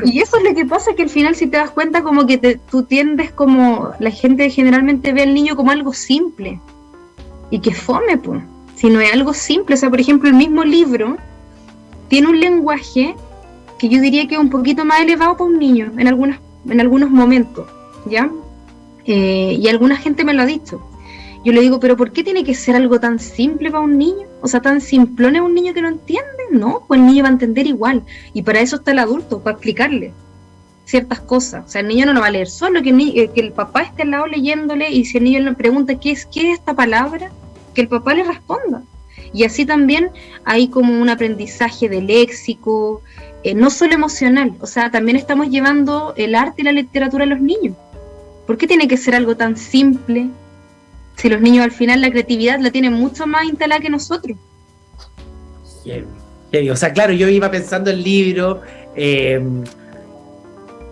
y eso es lo que pasa, que al final si te das cuenta como que tú tiendes como... La gente generalmente ve al niño como algo simple. Y que fome, pues, si no es algo simple. O sea, por ejemplo, el mismo libro tiene un lenguaje que yo diría que es un poquito más elevado para un niño en algunos momentos, ¿ya? Y alguna gente me lo ha dicho. Yo le digo, pero ¿por qué tiene que ser algo tan simple para un niño? O sea, tan simplón es un niño que no entiende. No, pues el niño va a entender igual. Y para eso está el adulto, para explicarle ciertas cosas. O sea, el niño no lo va a leer solo, que el papá esté al lado leyéndole, y si el niño le pregunta qué es esta palabra, que el papá le responda. Y así también hay como un aprendizaje de léxico, no solo emocional. O sea, también estamos llevando el arte y la literatura a los niños. ¿Por qué tiene que ser algo tan simple? Si los niños al final la creatividad la tienen mucho más instalada que nosotros. Heavy. O sea, claro, yo iba pensando el libro...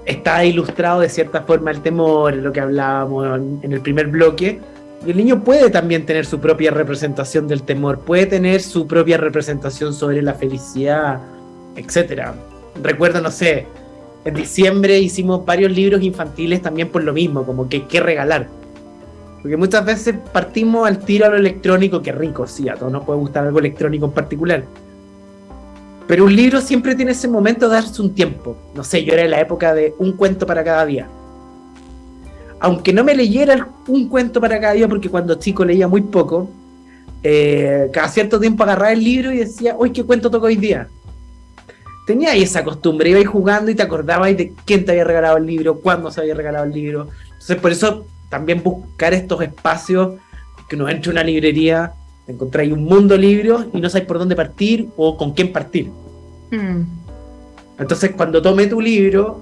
está ilustrado de cierta forma el temor, lo que hablábamos en el primer bloque, y el niño puede también tener su propia representación del temor, puede tener su propia representación sobre la felicidad, etcétera. Recuerdo, no sé, en diciembre hicimos varios libros infantiles también por lo mismo, como que qué regalar. Porque muchas veces partimos al tiro a lo electrónico, que rico, sí, a todos nos puede gustar algo electrónico en particular. Pero un libro siempre tiene ese momento de darse un tiempo. No sé, yo era en la época de un cuento para cada día. Aunque no me leyera un cuento para cada día, porque cuando chico leía muy poco, cada cierto tiempo agarraba el libro y decía, hoy, ¿qué cuento toco hoy día? Tenía ahí esa costumbre, ibas jugando y te acordabas de quién te había regalado el libro, cuándo se había regalado el libro. Entonces, por eso también buscar estos espacios, que uno entra a una librería, encontráis un mundo de libros y no sabes por dónde partir o con quién partir. Entonces, cuando tome tu libro,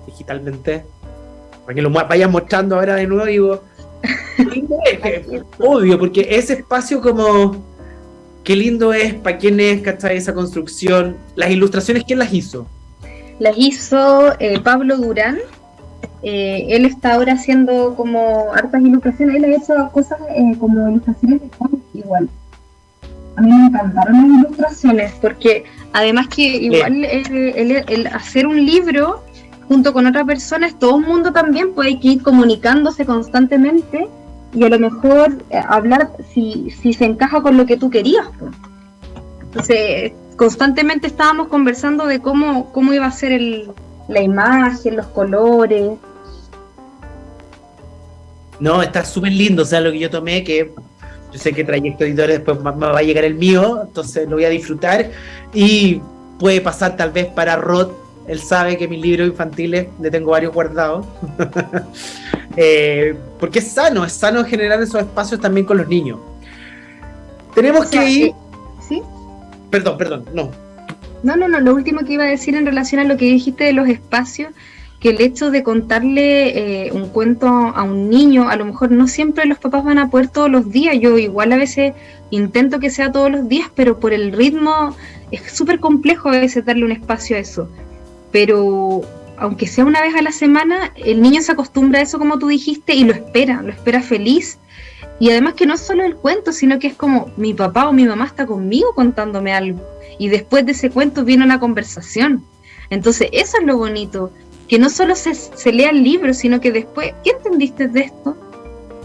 digitalmente, para que lo vayas mostrando ahora de nuevo, digo, qué lindo es, obvio, porque ese espacio como, qué lindo es, para quién es, ¿cachai? Esa construcción, las ilustraciones, ¿quién las hizo? Las hizo Pablo Durán. Él está ahora haciendo como hartas ilustraciones. Él ha hecho cosas como ilustraciones de cómics igual. A mí me encantaron las ilustraciones porque además que igual el hacer un libro junto con otra persona es todo un mundo también, pues hay que ir comunicándose constantemente y a lo mejor hablar si se encaja con lo que tú querías, pues. Entonces constantemente estábamos conversando de cómo iba a ser la imagen, los colores. No, está súper lindo, o sea, lo que yo tomé, que yo sé que Trayecto Editores después me va a llegar el mío, entonces lo voy a disfrutar y puede pasar tal vez para Rod, él sabe que mis libros infantiles, le tengo varios guardados, porque es sano generar esos espacios también con los niños. Tenemos que ir... ¿Sí? Perdón, no. No, lo último que iba a decir en relación a lo que dijiste de los espacios, que el hecho de contarle un cuento a un niño, a lo mejor no siempre los papás van a poder todos los días, yo igual a veces intento que sea todos los días, pero por el ritmo es súper complejo a veces darle un espacio a eso, pero aunque sea una vez a la semana, el niño se acostumbra a eso como tú dijiste y lo espera feliz. Y además que no es solo el cuento, sino que es como mi papá o mi mamá está conmigo contándome algo. Y después de ese cuento viene una conversación. Entonces eso es lo bonito, que no solo se lea el libro, sino que después, ¿qué entendiste de esto?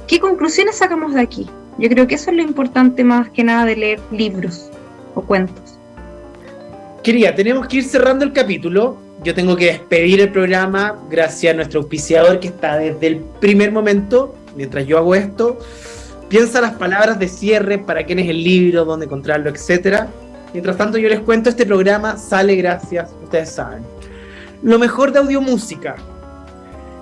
¿Qué conclusiones sacamos de aquí? Yo creo que eso es lo importante más que nada de leer libros o cuentos. Querida, tenemos que ir cerrando el capítulo. Yo tengo que despedir el programa gracias a nuestro auspiciador que está desde el primer momento, mientras yo hago esto. Piensa las palabras de cierre, para quién es el libro, dónde encontrarlo, etc. Mientras tanto yo les cuento, este programa sale gracias, ustedes saben, lo mejor de Audiomúsica.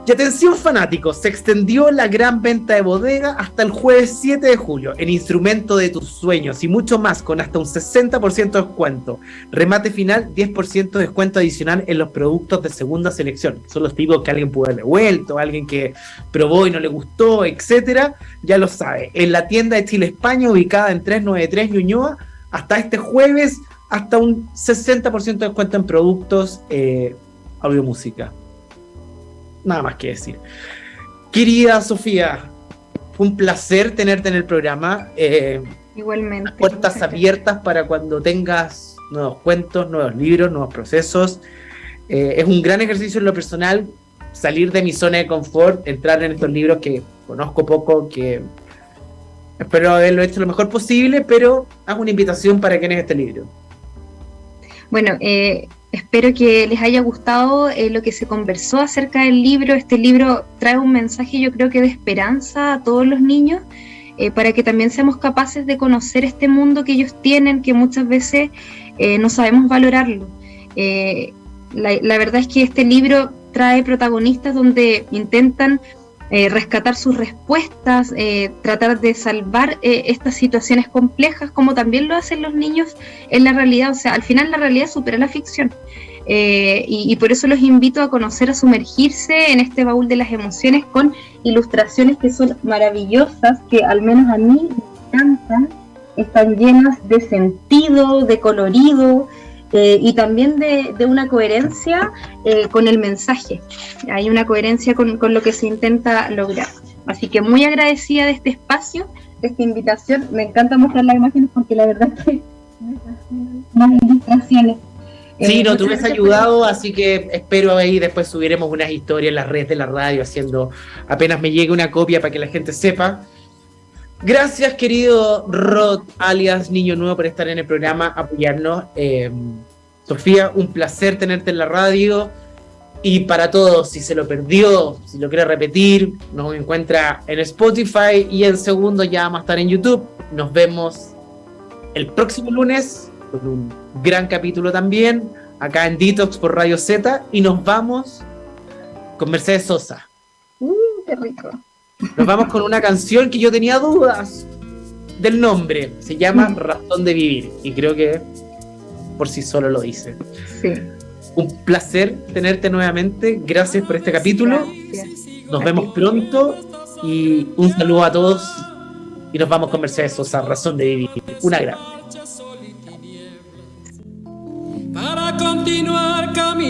Y atención fanáticos, se extendió la gran venta de bodega hasta el jueves 7 de julio, el instrumento de tus sueños y mucho más con hasta un 60% de descuento. Remate final, 10% de descuento adicional en los productos de segunda selección. Son los tipos que alguien pudo haber devuelto, alguien que probó y no le gustó, etcétera. Ya lo sabe. En la tienda de Chile España, ubicada en 393 Ñuñoa, hasta este jueves, hasta un 60% de descuento en productos Audiomúsica. Nada más que decir. Querida Sofía, fue un placer tenerte en el programa. Igualmente. Puertas abiertas para cuando tengas nuevos cuentos, nuevos libros, nuevos procesos. Es un gran ejercicio en lo personal salir de mi zona de confort, entrar en estos libros que conozco poco, que espero haberlo hecho lo mejor posible, pero hago una invitación para quienes este libro. Bueno, espero que les haya gustado lo que se conversó acerca del libro. Este libro trae un mensaje, yo creo que de esperanza a todos los niños, para que también seamos capaces de conocer este mundo que ellos tienen, que muchas veces no sabemos valorarlo. La verdad es que este libro trae protagonistas donde intentan rescatar sus respuestas, tratar de salvar estas situaciones complejas, como también lo hacen los niños en la realidad. O sea, al final la realidad supera la ficción, y por eso los invito a conocer, a sumergirse en este baúl de las emociones con ilustraciones que son maravillosas, que al menos a mí me encantan, están llenas de sentido, de colorido, y también de una coherencia con el mensaje. Hay una coherencia con lo que se intenta lograr. Así que muy agradecida de este espacio, de esta invitación. Me encanta mostrar las imágenes porque la verdad es que me fascinan las ilustraciones. Sí, no te muchas hubiese gracias por- ayudado, así que espero ahí después subiremos unas historias en las redes de la radio haciendo apenas me llegue una copia para que la gente sepa. Gracias, querido Rod, alias Niño Nuevo, por estar en el programa, apoyarnos. Sofía, un placer tenerte en la radio. Y para todos, si se lo perdió, si lo quiere repetir, nos encuentra en Spotify y en segundos ya vamos a estar en YouTube. Nos vemos el próximo lunes con un gran capítulo también, acá en Detox por Radio Z. Y nos vamos con Mercedes Sosa. Qué rico. Nos vamos con una canción que yo tenía dudas del nombre. Se llama Razón de Vivir. Y creo que por sí solo lo dice. Sí. Un placer tenerte nuevamente. Gracias por este capítulo. Gracias. Nos vemos pronto. Y un saludo a todos. Y nos vamos con Mercedes Sosa, Razón de Vivir. Una gran. Para continuar caminando.